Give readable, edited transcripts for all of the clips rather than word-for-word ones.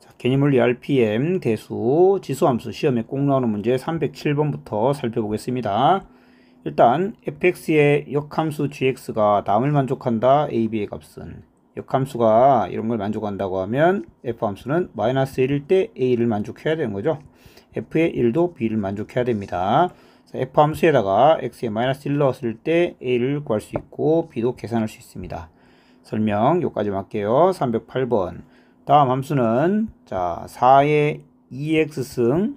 자, 개념물리 RPM 대수 지수함수 시험에 꼭 나오는 문제 307번부터 살펴보겠습니다. 일단 fx의 역함수 gx가 다음을 만족한다. a, b의 값은 역함수가 이런 걸 만족한다고 하면 f함수는 마이너스 1일 때 a를 만족해야 되는 거죠. f의 1도 b를 만족해야 됩니다. f함수에다가 x에 마이너스 1 넣었을 때 a를 구할 수 있고 b도 계산할 수 있습니다. 설명 여기까지 할게요. 308번 다음 함수는 자 4의 2x승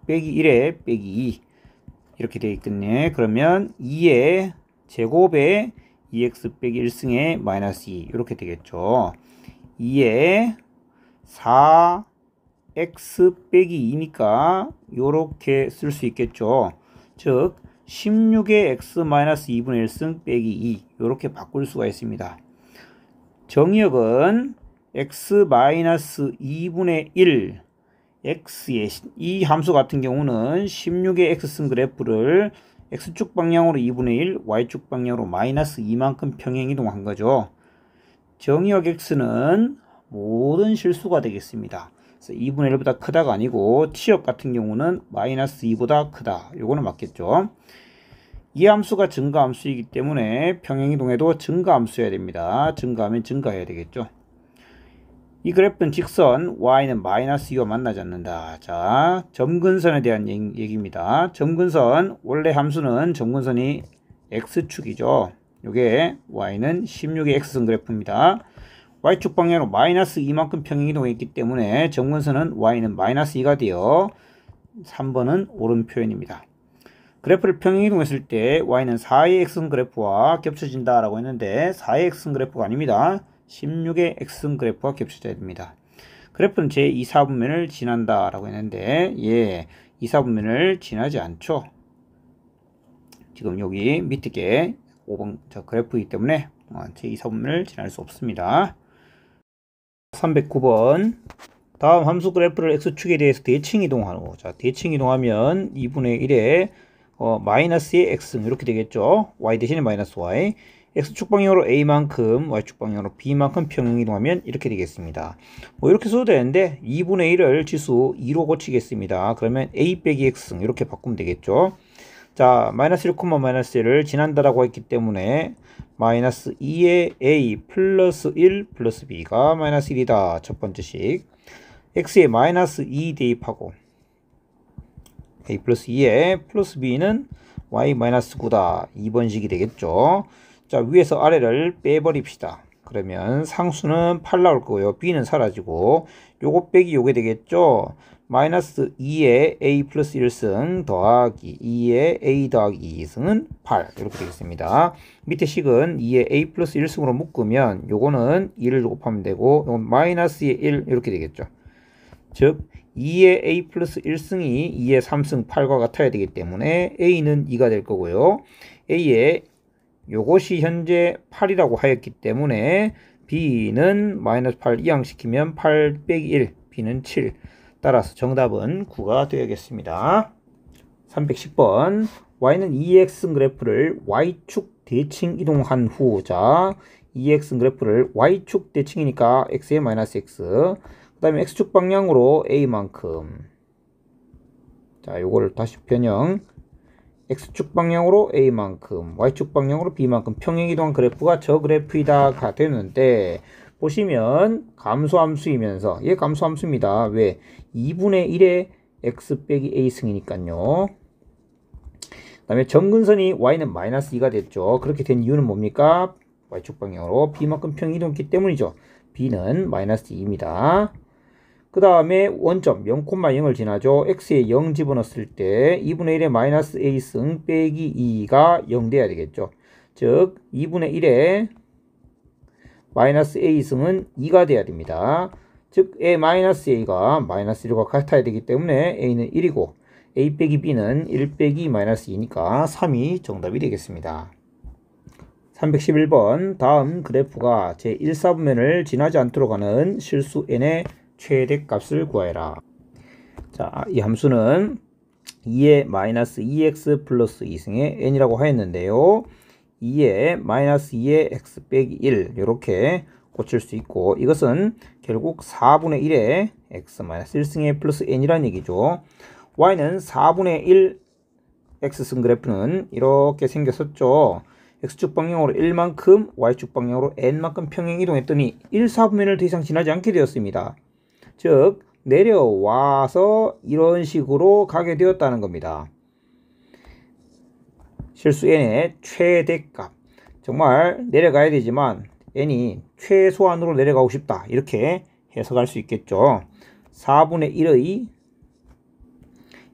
빼기 1에 빼기 2 이렇게 되어 있겠네. 그러면 2의 제곱에 2x 빼기 1승에 마이너스 2 이렇게 되겠죠. 2에 4x 빼기 2니까 이렇게 쓸 수 있겠죠. 즉 16의 x 마이너스 2분의 1승 빼기 2 이렇게 바꿀 수가 있습니다. 정의역은 x 마이너스 2분의 1 x의 이 함수 같은 경우는 16의 x승 그래프를 x축 방향으로 2분의 1 y축 방향으로 마이너스 2만큼 평행 이동한 거죠. 정의역 x는 모든 실수가 되겠습니다. 그래서 2분의 1보다 크다가 아니고 치역 같은 경우는 마이너스 2보다 크다. 요거는 맞겠죠. 이 함수가 증가함수이기 때문에 평행이동에도 증가함수여야 됩니다. 증가하면 증가해야 되겠죠. 이 그래프는 직선 y는 마이너스 2와 만나지 않는다. 자, 점근선에 대한 얘기입니다. 점근선 원래 함수는 점근선이 x축이죠. 요게 y는 16의 x선 그래프입니다. y축 방향으로 마이너스 2만큼 평행이동했기 때문에 점근선은 y는 마이너스 2가 되어 3번은 옳은 표현입니다. 그래프를 평행이동했을 때 y는 4의 x선 그래프와 겹쳐진다 라고 했는데 4의 x선 그래프가 아닙니다. 16의 x선 그래프와 겹쳐져야 됩니다. 그래프는 제2사분면을 지난다 라고 했는데 예, 2사분면을 지나지 않죠. 지금 여기 밑에 게 5번 저 그래프이기 때문에 제2사분면을 지날 수 없습니다. 309번 다음 함수 그래프를 x축에 대해서 대칭 이동하고 자 대칭 이동하면 2분의 1에 마이너스의 x승 이렇게 되겠죠. y 대신에 마이너스 y x축 방향으로 a만큼 y축 방향으로 b만큼 평행 이동하면 이렇게 되겠습니다. 뭐 이렇게 써도 되는데 2분의 1을 지수 2로 고치겠습니다. 그러면 a 빼기 x승 이렇게 바꾸면 되겠죠. 자 마이너스 1, 마이너스 1을 지난다라고 했기 때문에 마이너스 2의 a 플러스 1 플러스 b가 마이너스 1이다. 첫 번째식 x에 마이너스 2 대입하고 a 플러스 2에 플러스 b는 y 마이너스 9다. 2번식이 되겠죠. 자 위에서 아래를 빼버립시다. 그러면 상수는 8 나올 거고요. b는 사라지고 요거 빼기 요게 되겠죠. 마이너스 2에 a 플러스 1승 더하기 2에 a 더하기 2승은 8 이렇게 되겠습니다. 밑에 식은 2에 a 플러스 1승으로 묶으면 요거는 2를 곱하면 되고 요건 마이너스의 1 이렇게 되겠죠. 즉 2의 a 플러스 1승이 2의 3승 8과 같아야 되기 때문에 a는 2가 될 거고요. a의 요것이 현재 8이라고 하였기 때문에 b는 마이너스 8 이항시키면 8 빼기 1 b는 7 따라서 정답은 9가 되겠습니다. 310번 y는 2x승 그래프를 y축 대칭 이동한 후 자 2x승 그래프를 y축 대칭이니까 x에 마이너스 x 그 다음에 x축 방향으로 a만큼 자 요거를 다시 변형 x축 방향으로 a만큼 y축 방향으로 b만큼 평행 이동한 그래프가 저 그래프이다가 되는데 보시면 감소함수이면서 얘 감소함수입니다. 왜? 2분의 1의 x 빼기 a 승이니까요. 그 다음에 점근선이 y는 마이너스 2가 됐죠. 그렇게 된 이유는 뭡니까? y축 방향으로 b만큼 평행 이동했기 때문이죠. b는 마이너스 2입니다. 그 다음에 원점 0,0을 지나죠. x에 0 집어넣었을 때 2분의 1의 마이너스 a승 빼기 2가 0 돼야 되겠죠. 즉 2분의 1의 마이너스 a승은 2가 돼야 됩니다. 즉 a 마이너스 a가 마이너스 1과 같아야 되기 때문에 a는 1이고 a 빼기 b는 1 빼기 마이너스 2니까 3이 정답이 되겠습니다. 311번 다음 그래프가 제1사분면을 지나지 않도록 하는 실수 n의 최대값을 구하여라. 자, 이 함수는 2의 마이너스 2x 플러스 2승의 n이라고 하였는데요. 2의 마이너스 2의 x 빼기 1 이렇게 고칠 수 있고 이것은 결국 4분의 1의 x-1승의 플러스 n이라는 얘기죠. y는 4분의 1 x승 그래프는 이렇게 생겼었죠. x축 방향으로 1만큼, y축 방향으로 n만큼 평행 이동했더니 1, 4분면을 더 이상 지나지 않게 되었습니다. 즉 내려와서 이런 식으로 가게 되었다는 겁니다. 실수 n의 최대값, 정말 내려가야 되지만 n이 최소한으로 내려가고 싶다, 이렇게 해석할 수 있겠죠. 4분의 1의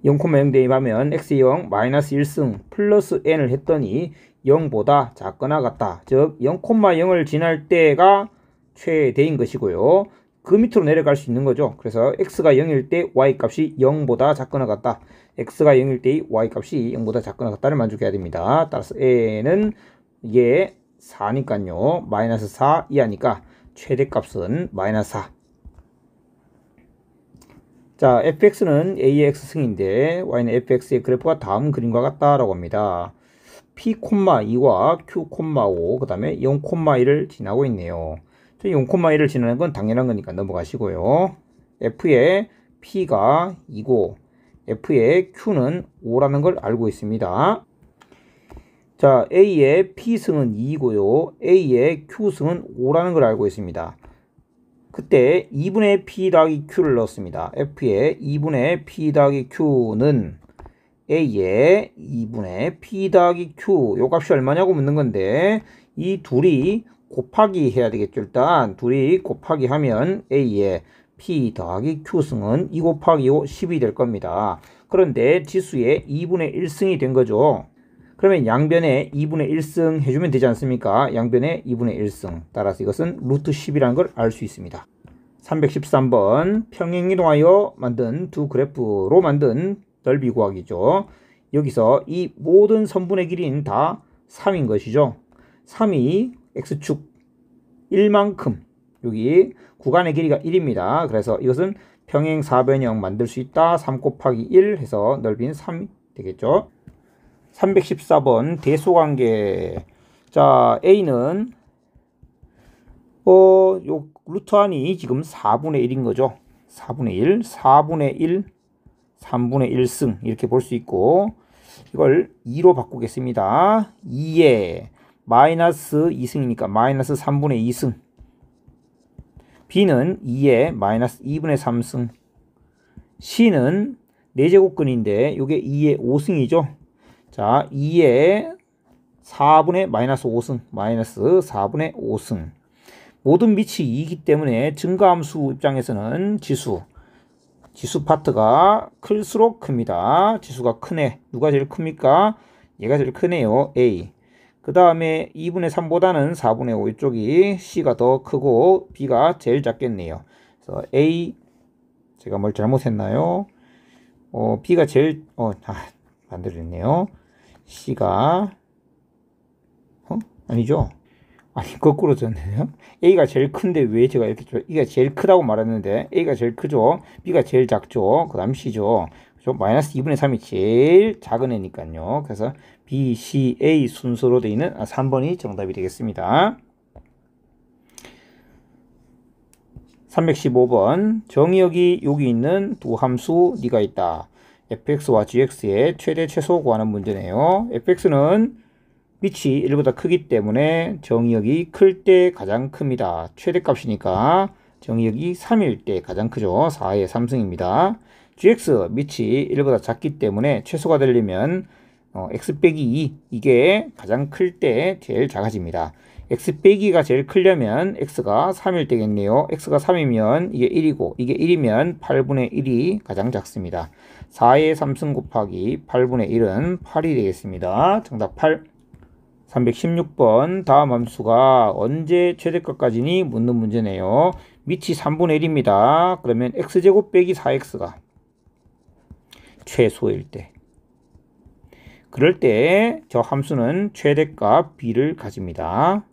0,0 대입하면 x의 0 마이너스 1승 플러스 n을 했더니 0보다 작거나 같다. 즉 0,0을 지날 때가 최대인 것이고요. 그 밑으로 내려갈 수 있는 거죠. 그래서 x가 0일 때 y 값이 0보다 작거나 같다. x가 0일 때 y 값이 0보다 작거나 같다를 만족해야 됩니다. 따라서 n은 이게 4니까요. 마이너스 4 이하니까 최대값은 마이너스 4. 자, fx는 a의 x승인데 y는 fx의 그래프가 다음 그림과 같다라고 합니다. p,2와 q,5 그 다음에 0,1을 지나고 있네요. 0,1을 지나는 건 당연한 거니까 넘어가시고요. f의 p가 2고 f의 q는 5라는 걸 알고 있습니다. 자, a의 p승은 2고요. a의 q승은 5라는 걸 알고 있습니다. 그때 2분의 p 더하기 q를 넣었습니다. f의 2분의 p 더하기 q는 a의 2분의 p 더하기 q, 요 값이 얼마냐고 묻는 건데 이 둘이 곱하기 해야 되겠죠. 일단 둘이 곱하기 하면 a의 p 더하기 q승은 2 곱하기 5, 10이 될 겁니다. 그런데 지수의 2분의 1승이 된 거죠. 그러면 양변에 2분의 1승 해주면 되지 않습니까? 양변에 2분의 1승. 따라서 이것은 루트 10이라는 걸 알 수 있습니다. 313번 평행이동하여 만든 두 그래프로 만든 넓이 구하기죠. 여기서 이 모든 선분의 길이는 다 3인 것이죠. 3이 x축 1만큼, 여기 구간의 길이가 1입니다. 그래서 이것은 평행 사변형 만들 수 있다. 3 곱하기 1 해서 넓이는 3이 되겠죠. 314번 대소관계. 자, a는 요 루트 안이 지금 4분의 1인 거죠. 4분의 1, 4분의 1, 3분의 1승 이렇게 볼 수 있고, 이걸 2로 바꾸겠습니다. 2에 마이너스 2승이니까 마이너스 3분의 2승, b는 2에 마이너스 2분의 3승, c는 4제곱근인데 이게 2의 5승이죠. 자, 2에 4분의 마이너스 5승, 마이너스 4분의 5승. 모든 밑이 2이기 때문에 증가함수 입장에서는 지수 파트가 클수록 큽니다. 지수가 크네. 누가 제일 큽니까? 얘가 제일 크네요. A. 그 다음에 2분의 3보다는 4분의 5 이쪽이 C가 더 크고 B가 제일 작겠네요. 그래서 A, 제가 뭘 잘못했나요? B가 제일 반대로 했네요. C가 아니죠? 아니, 거꾸로 졌네요. A가 제일 큰데 왜 제가 이렇게 A가 제일 크다고 말했는데 A가 제일 크죠. B가 제일 작죠. 그 다음 C죠. 마이너스 2분의 3이 제일 작은 애니까요. 그래서 B, C, A 순서로 되어 있는 3번이 정답이 되겠습니다. 315번 정의역이 여기 있는 두 함수 네가 있다. fx와 gx의 최대 최소 구하는 문제네요. fx는 밑이 1보다 크기 때문에 정의역이 클 때 가장 큽니다. 최대값이니까 정의역이 3일 때 가장 크죠. 4의 3승입니다. gx 밑이 1보다 작기 때문에 최소가 되려면 x 빼기 2 이게 가장 클 때 제일 작아집니다. x 빼기가 제일 크려면 x가 3일 때겠네요. x가 3이면 이게 1이고 이게 1이면 8분의 1이 가장 작습니다. 4의 3승 곱하기 8분의 1은 8이 되겠습니다. 정답 8. 316번 다음 함수가 언제 최대값까지니 묻는 문제네요. 밑이 3분의 1입니다. 그러면 x제곱 빼기 4x가 최소일 때, 그럴 때 저 함수는 최대값 b를 가집니다.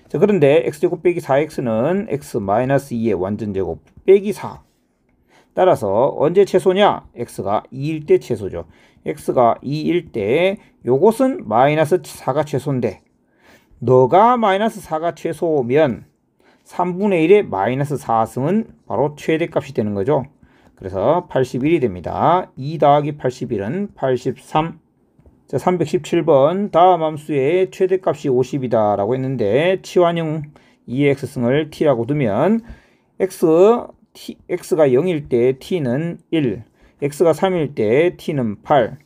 자, 그런데 x제곱 빼기 4x는 x-2의 완전제곱 빼기 4. 따라서 언제 최소냐? x가 2일 때 최소죠. x가 2일 때 요것은 마이너스 4가 최소인데 너가 마이너스 4가 최소면 3분의 1의 마이너스 4승은 바로 최대값이 되는 거죠. 그래서 81이 됩니다. 2 더하기 81은 83. 자, 317번 다음 함수의 최대값이 50이다 라고 했는데 치환형 2의 x승을 t라고 두면 x가 0일 때 t는 1, x가 3일 때 t는 8.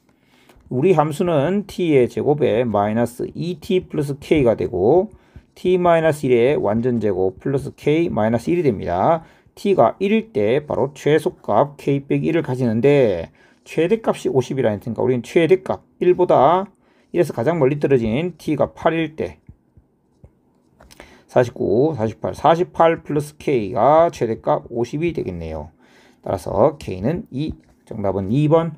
우리 함수는 t의 제곱에 마이너스 2t 플러스 k가 되고 t-1의 완전제곱 플러스 k-1이 됩니다. t가 1일 때 바로 최소값 k 빼기 1을 가지는데 최대값이 50이라 했으니까 우리는 최대값 1보다 1에서 가장 멀리 떨어진 t가 8일 때 49, 48 플러스 k가 최대값 50이 되겠네요. 따라서 k는 2. 정답은 2번.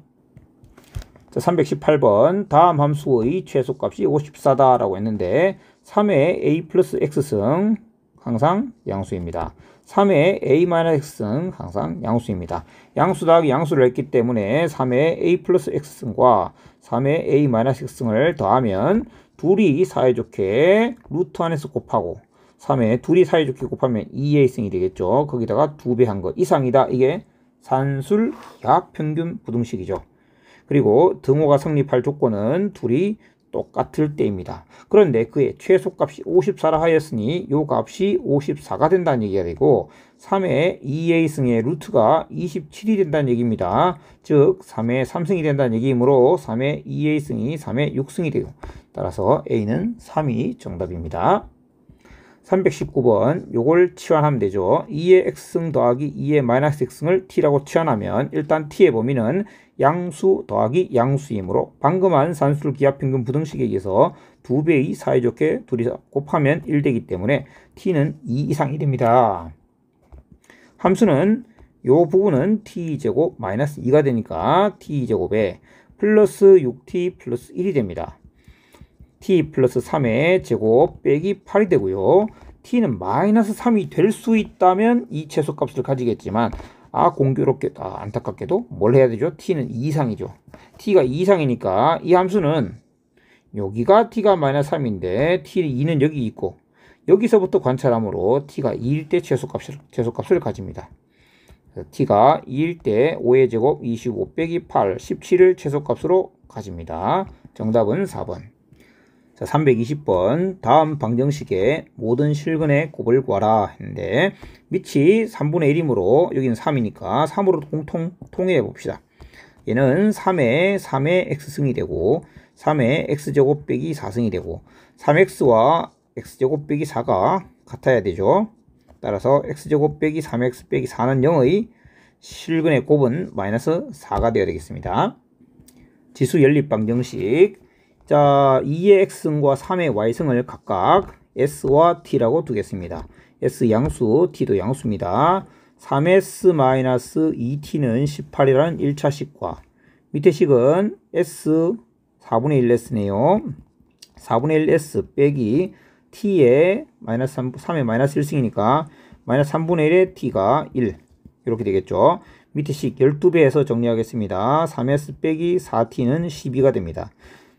자, 318번 다음 함수의 최소값이 54다 라고 했는데 3의 a 플러스 x승 항상 양수입니다. 3의 a-x승 항상 양수입니다. 양수 더하기 양수를 했기 때문에 3의 a 플러스 x승과 3의 a-x승을 더하면 둘이 사이좋게 루트 안에서 곱하고 3의 둘이 사이좋게 곱하면 2a승이 되겠죠. 거기다가 2배 한 거 이상이다. 이게 산술 약평균 부등식이죠. 그리고 등호가 성립할 조건은 둘이 똑같을 때입니다. 그런데 그의 최소값이 54라 하였으니 요 값이 54가 된다는 얘기가 되고 3의 2a승의 루트가 27이 된다는 얘기입니다. 즉 3의 3승이 된다는 얘기이므로 3의 2a승이 3의 6승이 되고 따라서 a는 3이 정답입니다. 319번 요걸 치환하면 되죠. 2의 x승 더하기 2의 마이너스 x승을 t라고 치환하면 일단 t의 범위는 양수 더하기 양수이므로 방금 한 산술 기하평균 부등식에 의해서 2배의 사이좋게 둘이 곱하면 1 되기 때문에 t는 2 이상이 됩니다. 함수는 요 부분은 t제곱 마이너스 2가 되니까 t제곱에 플러스 6t 플러스 1이 됩니다. t 플러스 3의 제곱 빼기 8이 되고요. t는 마이너스 3이 될 수 있다면 이 최소값을 가지겠지만 공교롭게 안타깝게도 뭘 해야 되죠? t는 2 이상이죠. t가 2 이상이니까 이 함수는 여기가 t가 마이너스 3인데 t2는 여기 있고 여기서부터 관찰하므로 t가 2일 때 최소값을 가집니다. t가 2일 때 5의 제곱 25 빼기 8 17을 최소값으로 가집니다. 정답은 4번. 자, 320번 다음 방정식의 모든 실근의 곱을 구하라 했는데 밑이 3분의 1이므로 여기는 3이니까 3으로 통일해 봅시다. 얘는 3의 x승이 되고 3의 x제곱 빼기 4승이 되고 3x와 x제곱 빼기 4가 같아야 되죠. 따라서 x제곱 빼기 3x 빼기 4는 0의 실근의 곱은 마이너스 4가 되어야 되겠습니다. 지수 연립 방정식 자, 2의 x승과 3의 y승을 각각 s와 t라고 두겠습니다. s 양수, t도 양수입니다. 3s-2t는 18이라는 1차식과 밑에 식은 s 4분의 1s네요. 4분의 1s 빼기 t의 마이너스 3의 마이너스 1승이니까 마이너스 3분의 1의 t가 1 이렇게 되겠죠. 밑에 식 12배에서 정리하겠습니다. 3s 빼기 4t는 12가 됩니다.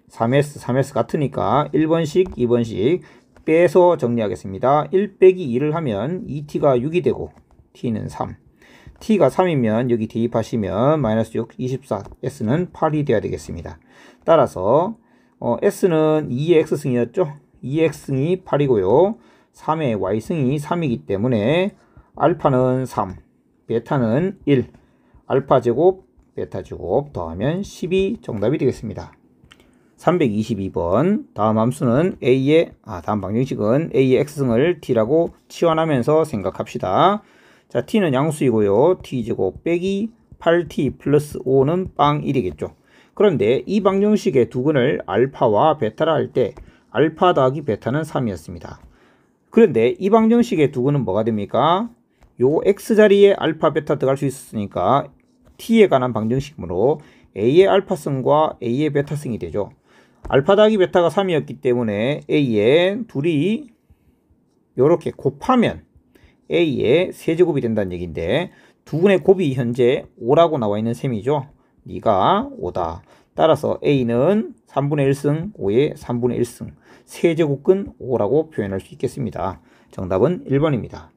3s 같으니까 1번씩 2번씩 빼서 정리하겠습니다. 1 빼기 2를 하면 2t가 6이 되고 t는 3 t가 3이면 여기 대입하시면 마이너스 6 24 s는 8이 되어야 되겠습니다. 따라서 s는 2의 x승이었죠. 2의 x승이 8이고요 3의 y승이 3이기 때문에 알파는 3 베타는 1 알파 제곱 베타 제곱 더하면 12 정답이 되겠습니다. 322번 다음 함수는 다음 방정식은 a의 x승을 t라고 치환하면서 생각합시다. 자, t는 양수이고요. t제곱 빼기 8t 플러스 5는 빵 1이겠죠. 그런데 이 방정식의 두근을 알파와 베타라 할 때 알파 더하기 베타는 3이었습니다. 그런데 이 방정식의 두근은 뭐가 됩니까? 요 x자리에 알파 베타 들어갈 수 있었으니까 t에 관한 방정식으로 a의 알파승과 a의 베타승이 되죠. 알파 더하기 베타가 3이었기 때문에 a의 둘이 이렇게 곱하면 a의 세제곱이 된다는 얘기인데 두근의 곱이 현재 5라고 나와 있는 셈이죠. 네가 5다. 따라서 a는 3분의 1승 5의 3분의 1승 세제곱근 5라고 표현할 수 있겠습니다. 정답은 1번입니다.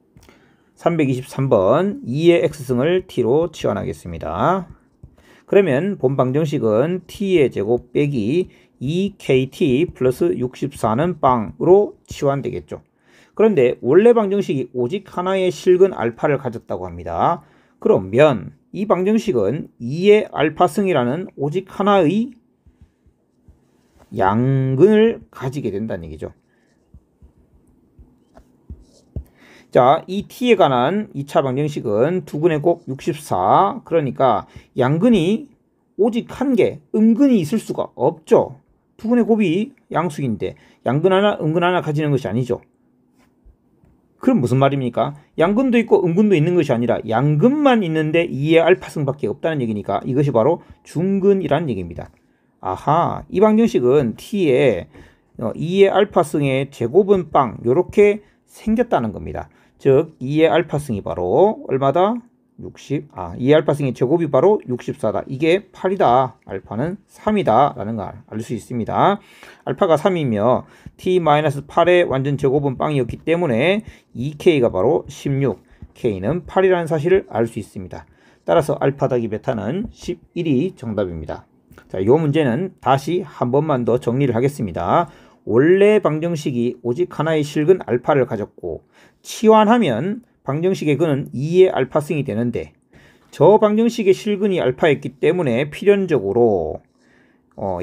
323번 2의 x승을 t로 치환하겠습니다. 그러면 본 방정식은 t의 제곱 빼기 2kt 플러스 64는 빵으로 치환되겠죠. 그런데 원래 방정식이 오직 하나의 실근 알파를 가졌다고 합니다. 그러면 이 방정식은 2의 알파승이라는 오직 하나의 양근을 가지게 된다는 얘기죠. 자, 이 t에 관한 2차 방정식은 두근의 곱 64, 그러니까 양근이 오직 한 개, 음근이 있을 수가 없죠. 두근의 곱이 양수인데 양근 하나, 음근 하나 가지는 것이 아니죠. 그럼 무슨 말입니까? 양근도 있고 음근도 있는 것이 아니라 양근만 있는데 2의 알파승밖에 없다는 얘기니까 이것이 바로 중근이라는 얘기입니다. 아하, 이 방정식은 t에 2의 알파승의 제곱은 빵 요렇게 생겼다는 겁니다. 즉 2의 알파승이 바로 얼마다? 2의 알파승의 제곱이 바로 64다. 이게 8이다. 알파는 3이다. 라는 걸 알 수 있습니다. 알파가 3이며 t-8의 완전 제곱은 빵이었기 때문에 2k가 바로 16, k는 8이라는 사실을 알 수 있습니다. 따라서 알파 더하기 베타는 11이 정답입니다. 자, 이 문제는 다시 한 번만 더 정리를 하겠습니다. 원래 방정식이 오직 하나의 실근 알파를 가졌고 치환하면 방정식의 근은 2의 알파승이 되는데 저 방정식의 실근이 알파였기 때문에 필연적으로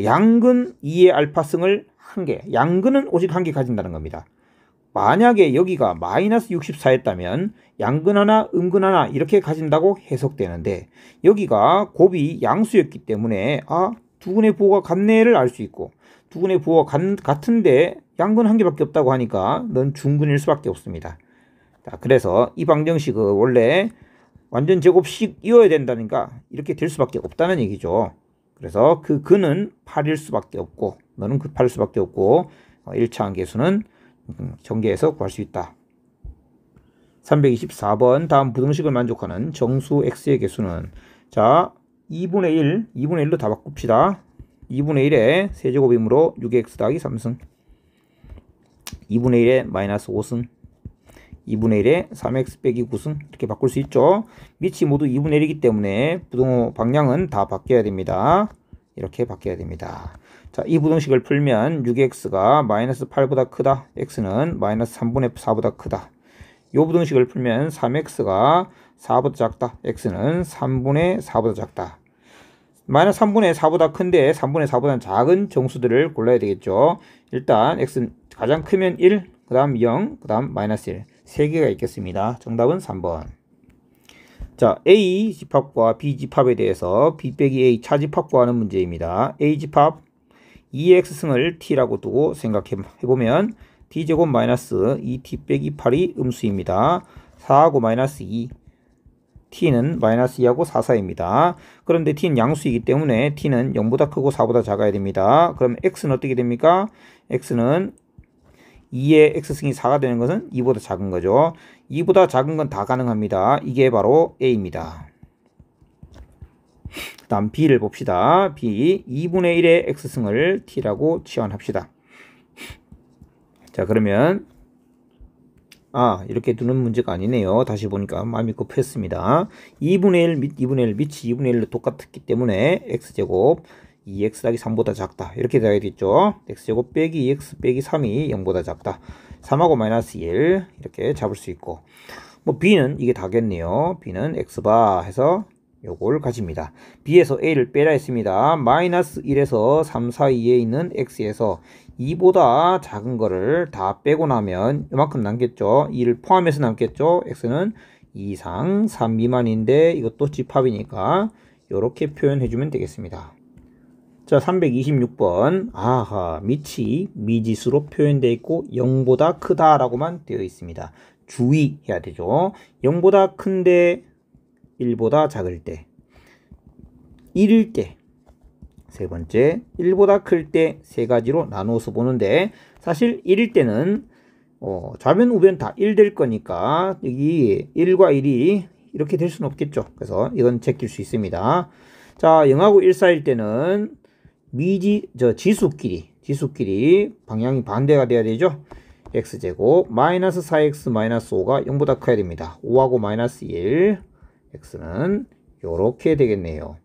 양근 2의 알파승을 한 개, 양근은 오직 한 개 가진다는 겁니다. 만약에 여기가 마이너스 64였다면 양근 하나, 음근 하나 이렇게 가진다고 해석되는데 여기가 곱이 양수였기 때문에 두근의 부호가 같네를 알 수 있고 두근의 부호가 같은데 양근 한 개밖에 없다고 하니까 넌 중근일 수밖에 없습니다. 자, 그래서 이 방정식은 원래 완전 제곱씩 이어야 된다니까 이렇게 될 수밖에 없다는 얘기죠. 그래서 그 근은 8일 수밖에 없고 너는 급할 수밖에 없고 1차 함계수는 전개해서 구할 수 있다. 324번 다음 부등식을 만족하는 정수 x의 개수는 자 2분의 1, 2분의 1로 다 바꿉시다. 2분의 1에 세제곱이므로 6x 더하기 3승 2분의 1에 마이너스 5승 2분의 1에 3x 빼기 9승 이렇게 바꿀 수 있죠. 밑이 모두 2분의 1이기 때문에 부등호 방향은 다 바뀌어야 됩니다. 이렇게 바뀌어야 됩니다. 자, 이 부등식을 풀면 6x가 마이너스 8보다 크다. x는 마이너스 3분의 4보다 크다. 이 부등식을 풀면 3x가 4보다 작다. x는 3분의 4보다 작다. 마이너스 3분의 4보다 큰데 3분의 4보다 작은 정수들을 골라야 되겠죠. 일단 x는 가장 크면 1, 그 다음 0, 그 다음 마이너스 1. 3개가 있겠습니다. 정답은 3번. 자, A 집합과 B 집합에 대해서 B 빼기 A 차집합 구하는 문제입니다. A 집합 2x승을 t라고 두고 생각해보면 t제곱 마이너스 2t 빼기 8이 음수입니다. 4하고 마이너스 2 t는 마이너스 2하고 4, 4입니다. 그런데 t는 양수이기 때문에 t는 0보다 크고 4보다 작아야 됩니다. 그럼 x는 어떻게 됩니까? x는 2의 x승이 4가 되는 것은 2보다 작은 거죠. 2보다 작은 건 다 가능합니다. 이게 바로 A입니다. 그 다음 B를 봅시다. B 2분의 1의 x승을 t라고 치환합시다. 자, 그러면 이렇게 두는 문제가 아니네요. 다시 보니까 마음이 급했습니다. 2분의 1 및 2분의 1 밑이 2분의 1로 똑같았기 때문에 x제곱 2x 더하기 3보다 작다. 이렇게 되어야겠죠. x제곱 빼기 2x 빼기 3이 0보다 작다. 3하고 마이너스 1 이렇게 잡을 수 있고 뭐 b는 이게 다겠네요. b는 x바 해서 요걸 가집니다. b에서 a를 빼라 했습니다. 마이너스 1에서 3 사이에 있는 x에서 2보다 작은 거를 다 빼고 나면 이만큼 남겠죠. 2를 포함해서 남겠죠. x는 2 이상 3 미만인데 이것도 집합이니까 이렇게 표현해주면 되겠습니다. 자, 326번. 밑이 미지수로 표현되어 있고 0보다 크다라고만 되어 있습니다. 주의해야 되죠. 0보다 큰데 1보다 작을 때, 1일 때, 세 번째 1보다 클 때 세 가지로 나누어서 보는데 사실 1일 때는 좌변 우변 다 1 될 거니까 여기 1과 1이 이렇게 될 수는 없겠죠. 그래서 이건 제낄 수 있습니다. 자, 0하고 1 사이일 때는 지수끼리 방향이 반대가 돼야 되죠. x제곱 마이너스 4x 마이너스 5가 0보다 커야 됩니다. 5하고 마이너스 1 x는 요렇게 되겠네요.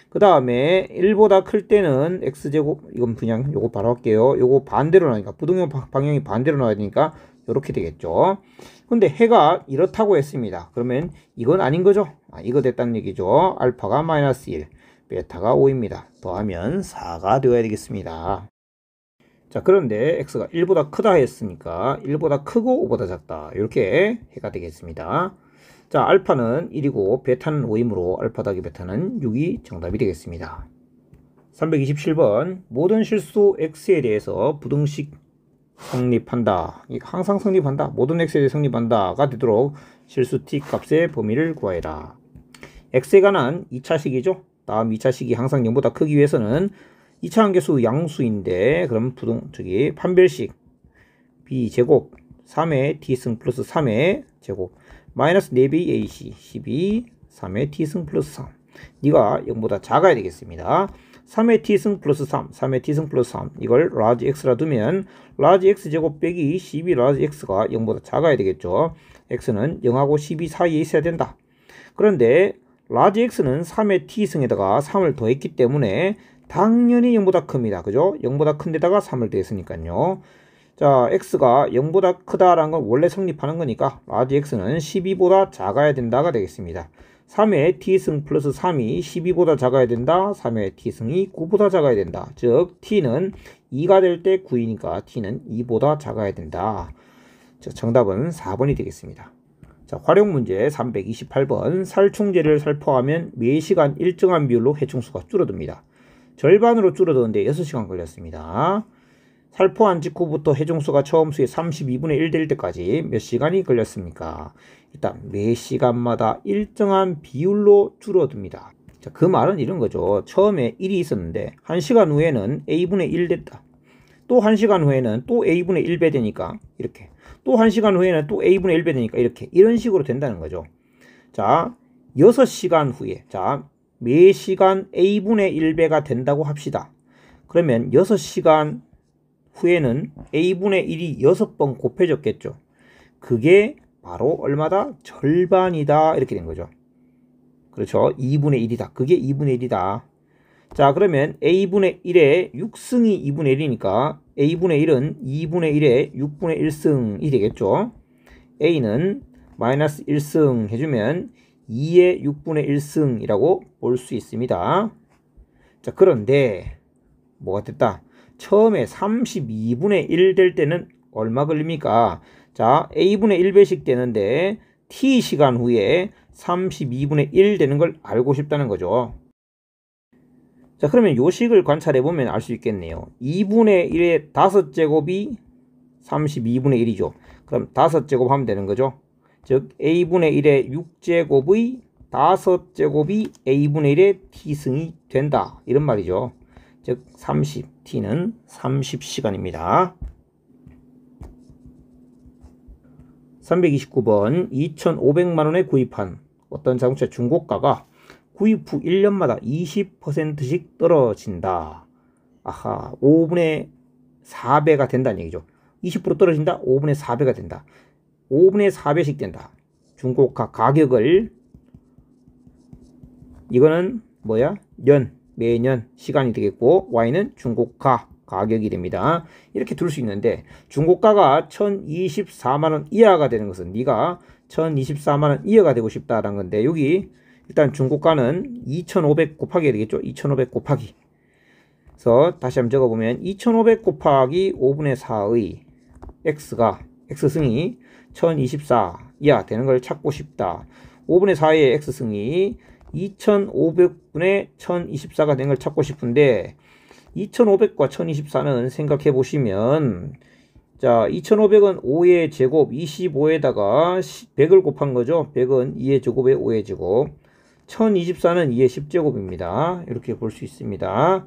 그 다음에 1보다 클 때는 x제곱, 이건 그냥 요거 바로 할게요. 요거 반대로 나니까 부등호 방향이 반대로 나와야 되니까 요렇게 되겠죠. 근데 해가 이렇다고 했습니다. 그러면 이건 아닌 거죠. 이거 됐다는 얘기죠. 알파가 마이너스 1, 베타가 5입니다. 더하면 4가 되어야 되겠습니다. 자, 그런데 x가 1보다 크다 했으니까 1보다 크고 5보다 작다, 이렇게 해가 되겠습니다. 자, 알파는 1이고 베타는 5이므로 알파 더하기 베타는 6이 정답이 되겠습니다. 327번 모든 실수 x에 대해서 부등식 성립한다. 항상 성립한다. 모든 x에 대해 성립한다가 되도록 실수 t 값의 범위를 구하여라. x에 관한 2차식이죠. 다음 2차식이 항상 0보다 크기 위해서는 2차 함계수 양수인데, 그럼 판별식 b제곱 3의 t승 플러스 3의 제곱 마이너스 4배 ac 12 3의 t승 플러스 3, 이가 0보다 작아야 되겠습니다. 3의 t승 플러스 3, 3의 t승 플러스 3, 이걸 라지 x라 두면 라지 x제곱 빼기 12 라지 x가 0보다 작아야 되겠죠. x는 0하고 12 사이에 있어야 된다. 그런데 라지 x는 3의 t승에다가 3을 더했기 때문에 당연히 0보다 큽니다. 그죠? 0보다 큰 데다가 3을 더했으니까요. 자, x가 0보다 크다라는 건 원래 성립하는 거니까 라지 x는 12보다 작아야 된다가 되겠습니다. 3의 t승 플러스 3이 12보다 작아야 된다. 3의 t승이 9보다 작아야 된다. 즉 t는 2가 될 때 9이니까 t는 2보다 작아야 된다. 자, 정답은 4번이 되겠습니다. 자, 활용 문제 328번. 살충제를 살포하면 매시간 일정한 비율로 해충수가 줄어듭니다. 절반으로 줄어드는데 6시간 걸렸습니다. 살포한 직후부터 해충수가 처음 수의 32분의 1 될 때까지 몇 시간이 걸렸습니까? 일단 매 시간마다 일정한 비율로 줄어듭니다. 자, 그 말은 이런 거죠. 처음에 1이 있었는데 1시간 후에는 a분의 1 됐다. 또 1시간 후에는 또 a분의 1배 되니까 이렇게, 또 1시간 후에는 또 a분의 1배 되니까 이렇게, 이런 식으로 된다는 거죠. 자, 6시간 후에, 자, 매 시간 a분의 1배가 된다고 합시다. 그러면 6시간 후에는 a분의 1이 6번 곱해졌겠죠. 그게 바로 얼마다? 절반이다. 이렇게 된 거죠. 그렇죠. 2분의 1이다. 그게 2분의 1이다. 자, 그러면 a분의 1에 6승이 2분의 1이니까 a분의 1은 2분의 1에 6분의 1승이 되겠죠. a는 마이너스 1승 해주면 2의 6분의 1승이라고 볼 수 있습니다. 자, 그런데 뭐가 됐다? 처음에 32분의 1 될 때는 얼마 걸립니까? 자, a분의 1배씩 되는데 t시간 후에 32분의 1 되는 걸 알고 싶다는 거죠. 자, 그러면 요 식을 관찰해보면 알 수 있겠네요. 2분의 1의 5제곱이 32분의 1이죠. 그럼 5제곱 하면 되는 거죠. 즉 a분의 1의 6제곱의 5제곱이 a분의 1의 t승이 된다, 이런 말이죠. 즉 30t는 30시간입니다. 329번 2,500만원에 구입한 어떤 자동차 중고가가 구입 후 1년마다 20%씩 떨어진다. 아하, 5분의 4배가 된다는 얘기죠. 20% 떨어진다? 5분의 4배가 된다. 5분의 4배씩 된다. 중고가 가격을, 이거는 뭐야? 매년 시간이 되겠고, y는 중고가 가격이 됩니다. 이렇게 둘 수 있는데, 중고가가 1,024만원 이하가 되는 것은 네가 1,024만원 이하가 되고 싶다라는 건데, 여기 일단 중고가는 2,500 곱하기 되겠죠. 2,500 곱하기. 그래서 다시 한번 적어보면 2,500 곱하기 5분의 4의 x승이 1,024 이하 되는 걸 찾고 싶다. 5분의 4의 x승이 2,500분의 1,024가 된 걸 찾고 싶은데, 2,500과 1,024는 생각해 보시면, 자, 2,500은 5의 제곱 25에다가 100을 곱한 거죠. 100은 2의 제곱에 5의 제곱, 1,024는 2의 10제곱입니다. 이렇게 볼 수 있습니다.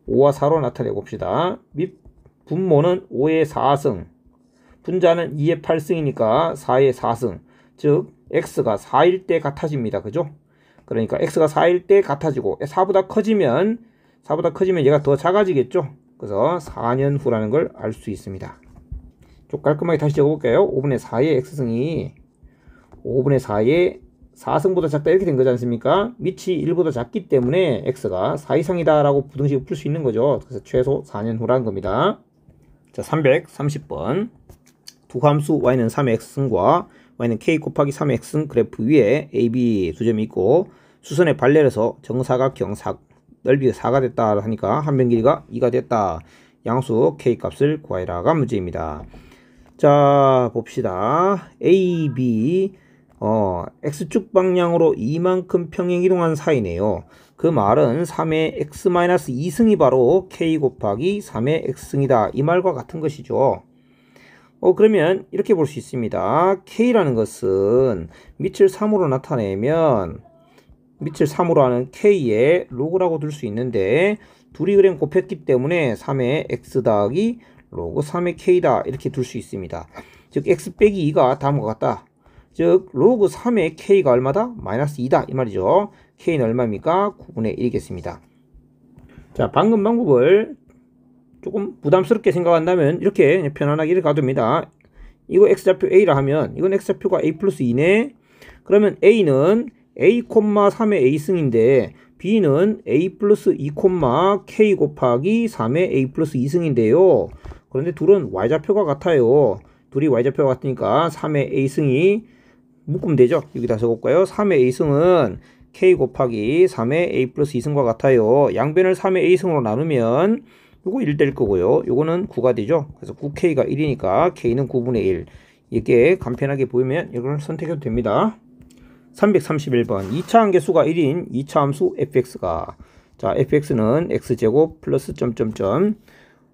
5와 4로 나타내 봅시다. 분모는 5의 4승, 분자는 2의 8승이니까 4의 4승, 즉 x가 4일 때 같아집니다. 그죠? 그러니까 x가 4일 때 같아지고 4보다 커지면 얘가 더 작아지겠죠? 그래서 4년 후라는 걸 알 수 있습니다. 좀 깔끔하게 다시 적어볼게요. 5분의 4의 x승이 5분의 4의 4승보다 작다 이렇게 된 거지 않습니까? 밑이 1보다 작기 때문에 x가 4 이상이다 라고 부등식을 풀 수 있는 거죠. 그래서 최소 4년 후라는 겁니다. 자, 330번 두 함수 y는 3의 x승과 y는 k 곱하기 3의 x승 그래프 위에 a, b 두 점이 있고 수선의 발열에서 정사각형 넓이가 4가 됐다 하니까 한 변 길이가 2가 됐다. 양수 k 값을 구하라가 문제입니다. 자, 봅시다. a, b x축 방향으로 이만큼 평행 이동한 사이네요. 그 말은 3의 x-2승이 바로 k 곱하기 3의 x승이다. 이 말과 같은 것이죠. 그러면 이렇게 볼 수 있습니다. k라는 것은 밑을 3으로 나타내면 밑을 3으로 하는 k의 로그라고 둘 수 있는데 둘이 그냥 곱했기 때문에 3의 x 더하기 로그 3의 k다 이렇게 둘 수 있습니다. 즉 x 빼기 2가 다음과 같다. 즉 로그 3의 k가 얼마다? 마이너스 2다 이 말이죠. k는 얼마입니까? 9분의 1이겠습니다. 자, 방금 방법을 조금 부담스럽게 생각한다면 이렇게 그냥 편안하게 이렇게 가둡니다. 이거 x좌표 a라 하면 이건 x좌표가 a 플러스 2네. 그러면 a는 a, 3의 a승인데 b는 a 플러스 2, k 곱하기 3의 a 플러스 2승인데요. 그런데 둘은 y좌표가 같아요. 둘이 y좌표가 같으니까 3의 a승이 묶으면 되죠. 여기다 적을까요? 3의 a승은 k 곱하기 3의 a 플러스 2승과 같아요. 양변을 3의 a승으로 나누면 요거 1 될 거고요. 요거는 9가 되죠. 그래서 9k가 1이니까 k는 9분의 1. 이렇게 간편하게 보이면 이걸 선택해도 됩니다. 331번 2차 함계수가 1인 2차 함수 fx가 자 fx는 x제곱 플러스 점점점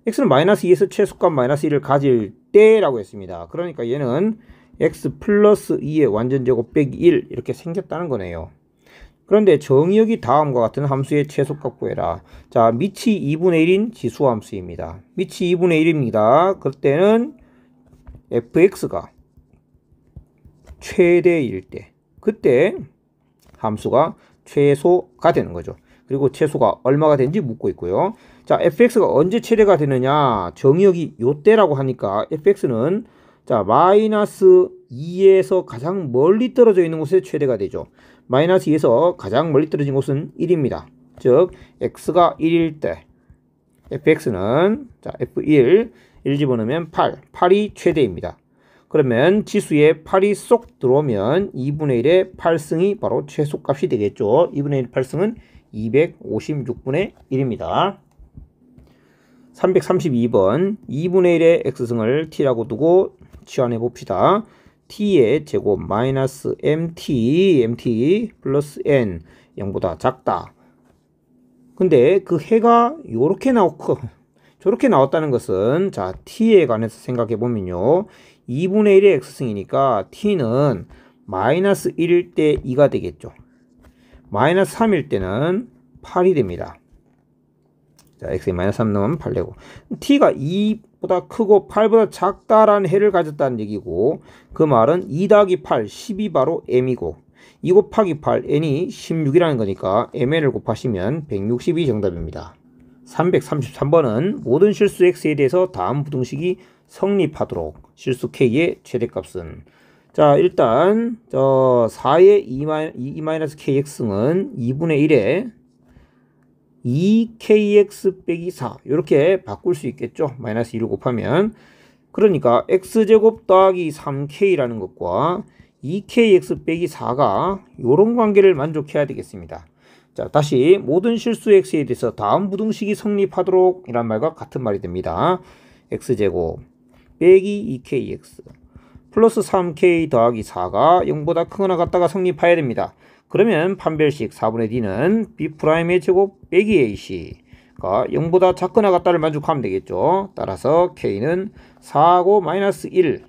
x는 마이너스 2에서 최소값 마이너스 1을 가질 때라고 했습니다. 그러니까 얘는 x 플러스 2의 완전제곱 빼기 1 이렇게 생겼다는 거네요. 그런데 정의역이 다음과 같은 함수의 최소값 구해라. 자, 밑이 2분의 1인 지수함수입니다. 밑이 2분의 1입니다. 그때는 fx가 최대일 때 그때 함수가 최소가 되는 거죠. 그리고 최소가 얼마가 되는지 묻고 있고요. 자, fx가 언제 최대가 되느냐? 정의역이 요때라고 하니까 fx는 자, 마이너스 2에서 가장 멀리 떨어져 있는 곳에 최대가 되죠. 마이너스 2에서 가장 멀리 떨어진 곳은 1입니다. 즉 x가 1일 때 fx는 자, f1 1 집어넣으면 8이 최대입니다. 그러면 지수에 8이 쏙 들어오면 2분의 1의 8승이 바로 최소값이 되겠죠. 2분의 1 8승은 256분의 1입니다. 332번 2분의 1의 x승을 t라고 두고 치환해 봅시다. t의 제곱 마이너스 mt 플러스 n 0보다 작다. 근데 그 해가 요렇게 나오고 저렇게 나왔다는 것은 자 t에 관해서 생각해 보면요. 2분의 1의 x승이니까 t는 마이너스 1일 때 2가 되겠죠. 마이너스 3일 때는 8이 됩니다. 자, x에 마이너스 3 넣으면 8 되고 t가 2보다 크고 8보다 작다라는 해를 가졌다는 얘기고 그 말은 2 더하기 8, 10이 바로 m이고 2 곱하기 8, n이 16이라는 거니까 mn을 곱하시면 160이 정답입니다. 333번은 모든 실수 x에 대해서 다음 부등식이 성립하도록 실수 k의 최대값은 자 일단 4의 2-kx는 2분의 1에 2kx 빼기 4 이렇게 바꿀 수 있겠죠. 마이너스 2를 곱하면 그러니까 x제곱 더하기 3k라는 것과 2kx 빼기 4가 이런 관계를 만족해야 되겠습니다. 자 다시 모든 실수 x에 대해서 다음 부등식이 성립하도록 이란 말과 같은 말이 됩니다. x제곱 빼기 2kx 플러스 3k 더하기 4가 0보다 크거나 같다가 성립해야 됩니다. 그러면 판별식 4분의 d는 b'의 제곱 빼기 ac가 0보다 작거나 같다를 만족하면 되겠죠. 따라서 k는 4하고 마이너스 1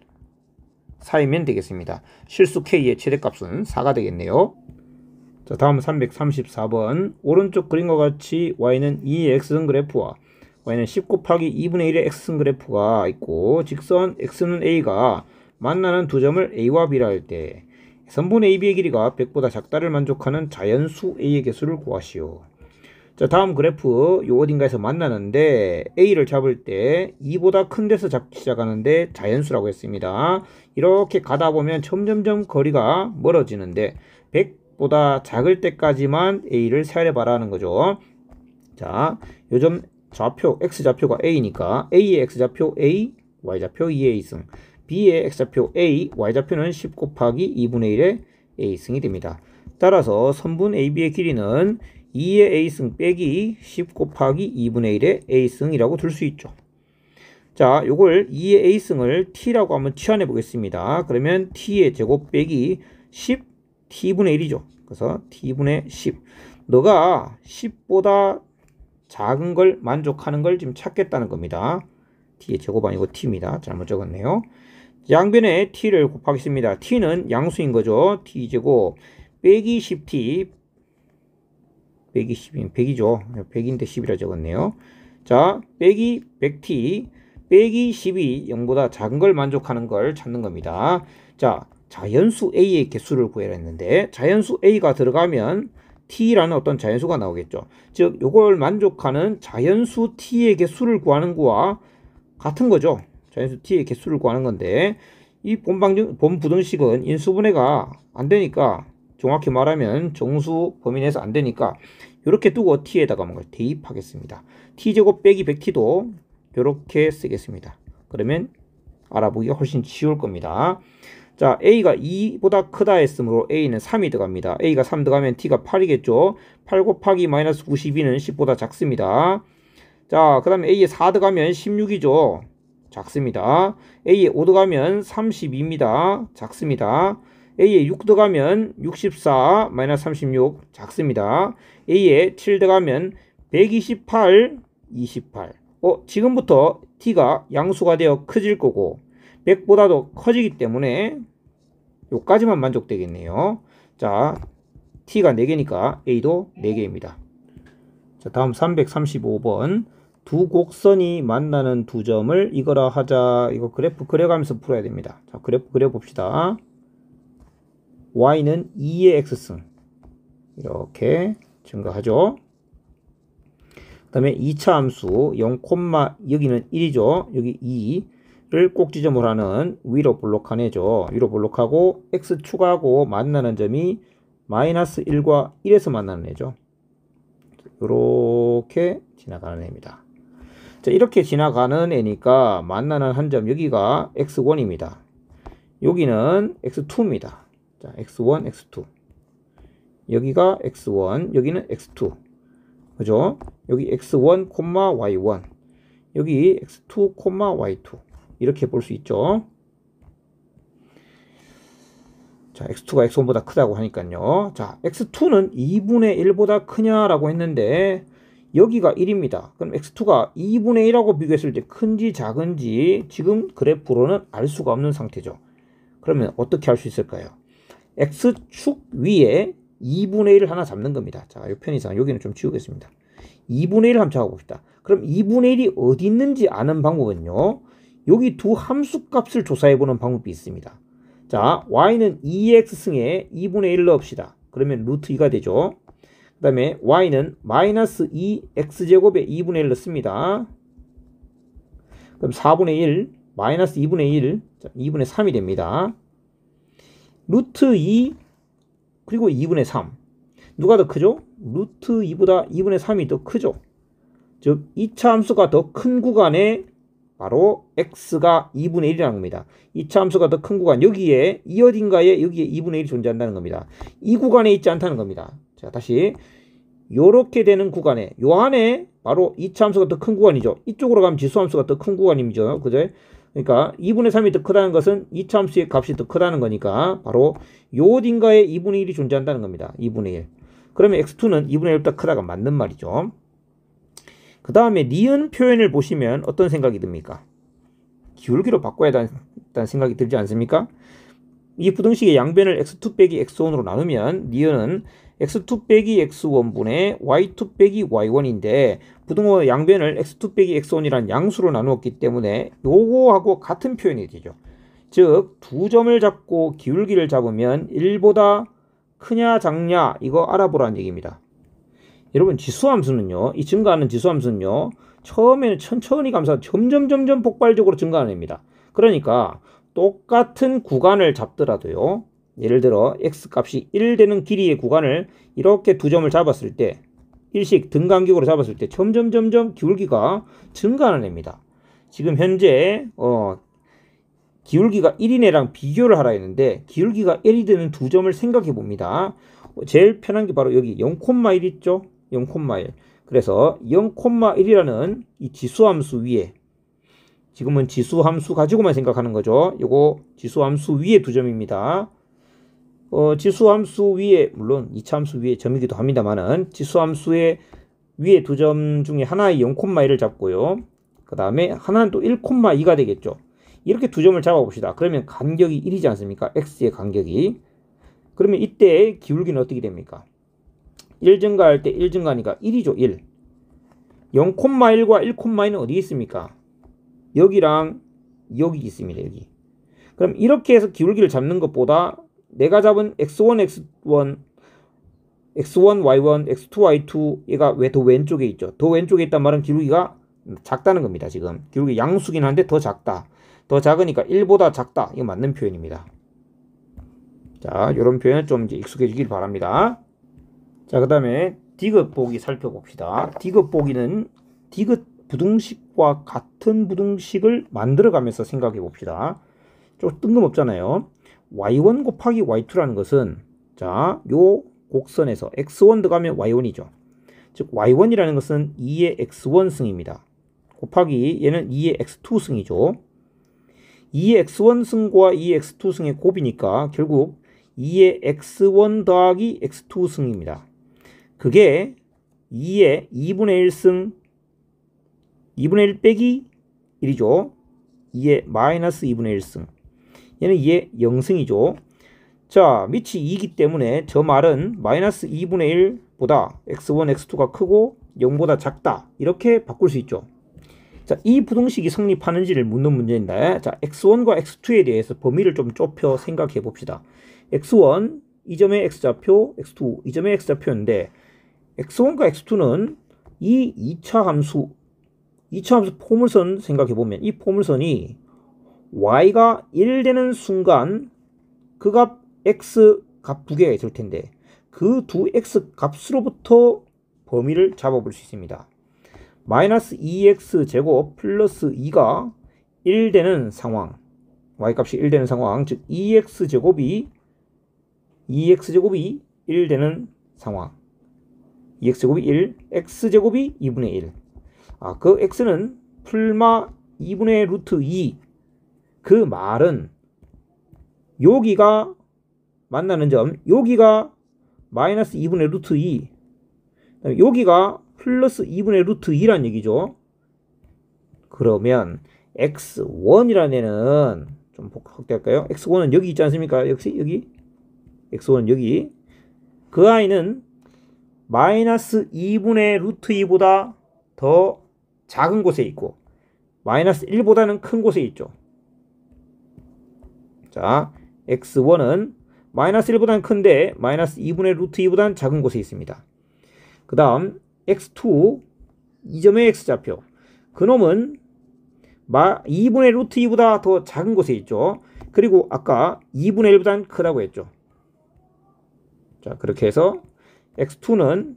사이면 되겠습니다. 실수 k의 최대값은 4가 되겠네요. 자 다음은 334번 오른쪽 그림과 같이 y는 2의 x승 그래프와 y는 10 곱하기 2분의 1의 x승 그래프가 있고 직선 x는 a가 만나는 두 점을 a와 b라 할 때 선분 AB의 길이가 100보다 작다를 만족하는 자연수 A의 개수를 구하시오. 자, 다음 그래프 요 어딘가에서 만나는데 A를 잡을 때 2보다 큰 데서 잡기 시작하는데 자연수라고 했습니다. 이렇게 가다 보면 점점점 거리가 멀어지는데 100보다 작을 때까지만 A를 세려봐라 하는 거죠. 자, 요즘 좌표 X좌표가 A니까 A의 X좌표 A, Y좌표 2의 A승, B의 X좌표 A, Y좌표는 10 곱하기 2분의 1의 A승이 됩니다. 따라서 선분 AB의 길이는 2의 A승 빼기 10 곱하기 2분의 1의 A승이라고 둘 수 있죠. 자, 요걸 2의 A승을 T라고 한번 치환해 보겠습니다. 그러면 T의 제곱 빼기 10 T분의 1이죠. 그래서 T분의 10. 너가 10보다 작은 걸 만족하는 걸 지금 찾겠다는 겁니다. T의 제곱 아니고 T입니다. 잘못 적었네요. 양변에 T를 곱하겠습니다. T는 양수인 거죠. T제곱 빼기 10T 빼기 10이면 100이죠. 100인데 10이라 적었네요. 자, 빼기 100T 빼기 10이 0보다 작은 걸 만족하는 걸 찾는 겁니다. 자, 자연수 A의 개수를 구해라 했는데 자연수 A가 들어가면 T라는 어떤 자연수가 나오겠죠. 즉, 요걸 만족하는 자연수 T의 개수를 구하는 거와 같은 거죠. 자연수 T의 개수를 구하는 건데 이 본부등식은 인수분해가 안 되니까, 정확히 말하면 정수 범위 내에서 안 되니까 이렇게 두고 T에다가 뭔가 대입하겠습니다. T제곱 빼기 100T도 이렇게 쓰겠습니다. 그러면 알아보기가 훨씬 쉬울 겁니다. 자, A가 2보다 크다 했으므로 A는 3이 들어갑니다. A가 3 들어가면 T가 8이겠죠. 8 곱하기 마이너스 92는 10보다 작습니다. 자, 그 다음에 A에 4 들어가면 16이죠. 작습니다. A에 5 들어가면 32입니다. 작습니다. A에 6 들어가면 64 마이너스 36 작습니다. A에 7 들어가면 128 28. 지금부터 T가 양수가 되어 커질 거고 100보다도 커지기 때문에 요까지만 만족되겠네요. 자, T가 4개니까 A도 4개입니다. 자, 다음 335번. 두 곡선이 만나는 두 점을 이거라 하자. 이거 그래프 그려가면서 풀어야 됩니다. 자, 그래프 그려봅시다. Y는 2의 X승. 이렇게 증가하죠. 그 다음에 2차 함수 0, 여기는 1이죠. 여기 2를 꼭 지점으로 하는 위로 볼록하네죠. 위로 볼록하고 X 추가하고 만나는 점이 마이너스 1과 1에서 만나는 애죠. 이렇게 지나가는 애입니다. 자, 이렇게 지나가는 애니까 만나는 한 점 여기가 x1입니다. 여기는 x2입니다. 자, x1, x2. 여기가 x1, 여기는 x2. 그죠? 여기 x1, y1. 여기 x2, y2. 이렇게 볼 수 있죠. 자, x2가 x1보다 크다고 하니까요. 자, x2는 2분의 1보다 크냐라고 했는데 여기가 1입니다. 그럼 x2가 2분의 1하고 비교했을 때 큰지 작은지 지금 그래프로는 알 수가 없는 상태죠. 그러면 어떻게 할 수 있을까요? x축 위에 2분의 1을 하나 잡는 겁니다. 자, 이 편의상 여기는 좀 지우겠습니다. 2분의 1을 한번 잡아봅시다. 그럼 2분의 1이 어디 있는지 아는 방법은요. 여기 두 함수 값을 조사해보는 방법이 있습니다. 자, y는 2x승에 2분의 1 넣읍시다. 그러면 루트 2가 되죠. 그 다음에 y는 마이너스 2x제곱에 2분의 1 넣습니다. 그럼 4분의 1, 마이너스 2분의 1, 자, 2분의 3이 됩니다. 루트 2, 그리고 2분의 3. 누가 더 크죠? 루트 2보다 2분의 3이 더 크죠. 즉, 2차 함수가 더 큰 구간에 바로 x가 2분의 1이라는 겁니다. 2차 함수가 더 큰 구간, 여기에 이 어딘가에 여기에 2분의 1이 존재한다는 겁니다. 이 구간에 있지 않다는 겁니다. 자, 다시 요렇게 되는 구간에 요 안에 바로 2차 함수가 더 큰 구간이죠. 이쪽으로 가면 지수 함수가 더 큰 구간이죠. 그죠? 그러니까 2분의 3이 더 크다는 것은 2차 함수의 값이 더 크다는 거니까 바로 요 어딘가에 2분의 1이 존재한다는 겁니다. 2분의 1. 그러면 x2는 2분의 1보다 크다가 맞는 말이죠. 그 다음에 니은 표현을 보시면 어떤 생각이 듭니까? 기울기로 바꿔야 한다는 생각이 들지 않습니까? 이 부등식의 양변을 x2 빼기 x1으로 나누면 니은은 x2 빼기 x1분의 y2 빼기 y1인데 부등호 양변을 x2 빼기 x1이라는 양수로 나누었기 때문에 요거하고 같은 표현이 되죠. 즉, 두 점을 잡고 기울기를 잡으면 1보다 크냐 작냐 이거 알아보라는 얘기입니다. 여러분 지수함수는요, 이 증가하는 지수함수는요, 처음에는 천천히 감소하다 점점 폭발적으로 증가하는 애입니다. 그러니까 똑같은 구간을 잡더라도요, 예를 들어 x값이 1 되는 길이의 구간을 이렇게 두 점을 잡았을 때, 일식 등간격으로 잡았을 때 점점 기울기가 증가하는 애입니다. 지금 현재 기울기가 1인 애랑 비교를 하라 했는데 기울기가 1이 되는 두 점을 생각해 봅니다. 제일 편한 게 바로 여기 0,1 있죠? 0,1. 그래서 0,1이라는 이 지수함수 위에, 지금은 지수함수 가지고만 생각하는 거죠. 요거 지수함수 위에 두 점입니다. 지수함수 위에, 물론 이차함수 위에 점이기도 합니다만은 지수함수의 위에 두 점 중에 하나의 0,1을 잡고요. 그 다음에 하나는 또 1,2가 되겠죠. 이렇게 두 점을 잡아 봅시다. 그러면 간격이 1이지 않습니까? x의 간격이. 그러면 이때 기울기는 어떻게 됩니까? 1 증가할 때 1 증가하니까 1이죠. 1. 0,1과 1,2는 어디 있습니까? 여기랑 여기 있습니다. 여기. 그럼 이렇게 해서 기울기를 잡는 것보다 내가 잡은 x1, y1, x2, y2 얘가 왜 더 왼쪽에 있죠? 더 왼쪽에 있단 말은 기울기가 작다는 겁니다. 지금 기울기 양수긴 한데 더 작다. 더 작으니까 1보다 작다. 이거 맞는 표현입니다. 자, 이런 표현은 좀 이제 익숙해지길 바랍니다. 자, 그 다음에 디귿 보기 살펴봅시다. 디귿 보기는 디귿 부등식과 같은 부등식을 만들어가면서 생각해 봅시다. 좀 뜬금없잖아요. y1 곱하기 y2라는 것은, 자, 요 곡선에서 x1 들어가면 y1이죠. 즉 y1이라는 것은 2의 x1승입니다. 곱하기 얘는 2의 x2승이죠. 2의 x1승과 2의 x2승의 곱이니까 결국 2의 x1 더하기 x2승입니다. 그게 2의 2분의 1승, 2분의 1 빼기 1이죠. 2의 마이너스 2분의 1승. 얘는 2의 0승이죠. 자, 밑이 2이기 때문에 저 말은 마이너스 2분의 1보다 x1, x2가 크고 0보다 작다. 이렇게 바꿀 수 있죠. 자, 이 부등식이 성립하는지를 묻는 문제인데, 자, x1과 x2에 대해서 범위를 좀 좁혀 생각해 봅시다. x1, 이 점의 x좌표, x2, 이 점의 x좌표인데, x1과 x2는 이 2차 함수 포물선 생각해 보면, 이 포물선이 y가 1 되는 순간 그 값 x 값 두 개가 있을 텐데, 그 두 x 값으로부터 범위를 잡아볼 수 있습니다. 마이너스 2x 제곱 플러스 2가 1 되는 상황, y값이 1 되는 상황, 즉 2x 제곱이 1 되는 상황, 2x 제곱이 1, x 제곱이 2분의 1. 그 x는 풀마 2분의 루트 2. 그 말은 여기가 만나는 점, 여기가 마이너스 2분의 루트 2, 여기가 플러스 2분의 루트 2란 얘기죠. 그러면 x1이라는 애는 좀 확대할까요? x1은 여기 있지 않습니까? 역시 여기 x1은 여기, 그 아이는 마이너스 2분의 루트 2보다 더 작은 곳에 있고 마이너스 1보다는 큰 곳에 있죠. 자, x1은 마이너스 1보다는 큰데 마이너스 2분의 루트 2보다는 작은 곳에 있습니다. 그 다음 x2, 이 점의 x좌표, 그놈은 2분의 루트 2보다 더 작은 곳에 있죠. 그리고 아까 2분의 1보다는 크다고 했죠. 자, 그렇게 해서 x2는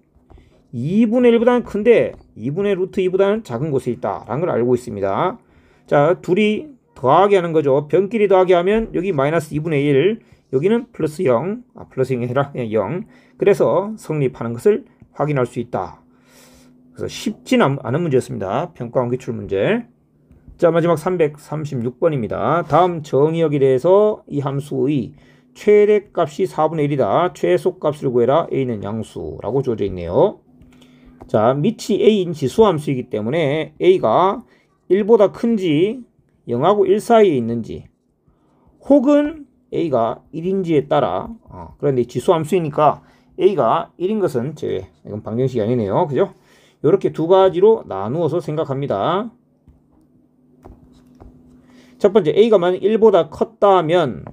2분의 1보다는 큰데 2분의 루트 2보다는 작은 곳에 있다라는 걸 알고 있습니다. 자, 둘이 더하기 하는 거죠. 변끼리 더하기 하면 여기 마이너스 2분의 1, 여기는 플러스 0, 플러스 0이 아니라 그냥 0. 그래서 성립하는 것을 확인할 수 있다. 그래서 쉽진 않은 문제였습니다. 평가원 기출 문제. 자, 마지막 336번입니다. 다음 정의역에 대해서 이 함수의 최대값이 4분의 1이다. 최소값을 구해라. a는 양수라고 주어져 있네요. 자, 밑이 a인 지수함수이기 때문에 a가 1보다 큰지 0하고 1 사이에 있는지, 혹은 a가 1인지에 따라, 그런데 지수함수이니까 a가 1인 것은 제외. 이건 방정식이 아니네요. 그죠? 이렇게 두 가지로 나누어서 생각합니다. 첫 번째, a가 만약 1보다 컸다면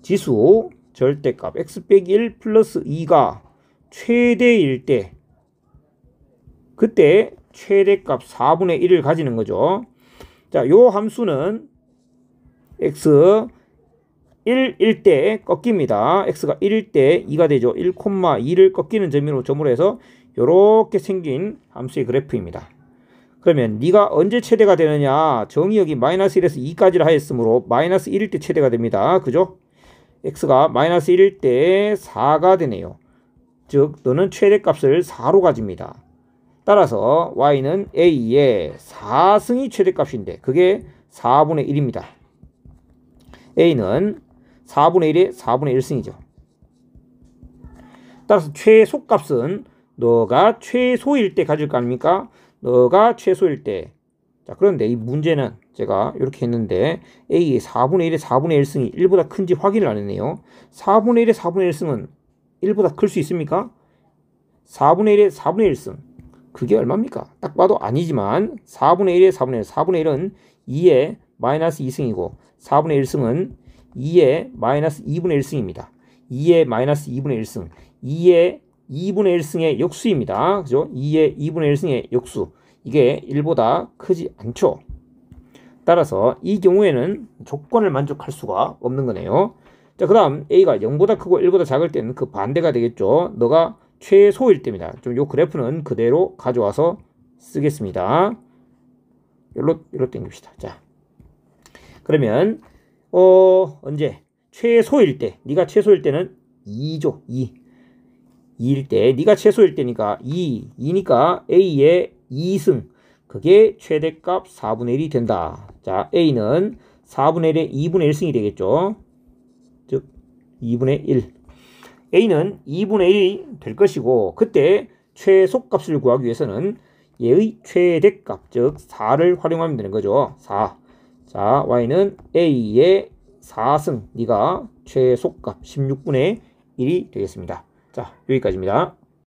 지수 절대값 x 빼기 1 플러스 2가 최대일 때 그때 최대값 4분의 1을 가지는 거죠. 자, 요 함수는 x 1일 때 꺾입니다. x가 1일 때 2가 되죠. 1,2를 꺾이는 점으로 해서 요렇게 생긴 함수의 그래프입니다. 그러면 네가 언제 최대가 되느냐? 정의역이 마이너스 1에서 2까지를 하였으므로 마이너스 1일 때 최대가 됩니다. 그죠? x가 마이너스 1일 때 4가 되네요. 즉 너는 최대값을 4로 가집니다. 따라서 y는 a의 4승이 최대값인데 그게 4분의 1입니다. a는 4분의 1의 4분의 1승이죠. 따라서 최소값은 너가 최소일 때 가질 거 아닙니까? 너가 최소일 때. 자, 그런데 이 문제는 제가 이렇게 했는데 a의 4분의 1의 4분의 1승이 1보다 큰지 확인을 안 했네요. 4분의 1의 4분의 1승은 1보다 클 수 있습니까? 4분의 1의 4분의 1승. 그게 얼마입니까? 딱 봐도 아니지만 4분의 1의 4분의 1. 4분의 1은 2의 마이너스 2승이고 4분의 1승은 2의 마이너스 2분의 1승입니다. 2의 마이너스 2분의 1승. 2의 2분의 1승의 역수입니다. 그죠? 2의 2분의 1승의 역수. 이게 1보다 크지 않죠. 따라서 이 경우에는 조건을 만족할 수가 없는 거네요. 자, 그 다음 a가 0보다 크고 1보다 작을 때는 그 반대가 되겠죠. 너가 최소일 때입니다. 좀 요 그래프는 그대로 가져와서 쓰겠습니다. 요로 땡깁시다. 자, 그러면 언제 최소일 때, 네가 최소일 때는 2죠. 2일 때 네가 최소일 때니까 2니까 a의 2승, 그게 최대값 4분의 1이 된다. 자, a는 4분의 1의 2분의 1승이 되겠죠. 즉 2분의 1. a는 2분의 1이 될 것이고 그때 최소값을 구하기 위해서는 얘의 최대값, 즉 4를 활용하면 되는 거죠. 4. 자, y는 a의 4승, 네가 최소값 16분의 1이 되겠습니다. 자, 여기까지입니다.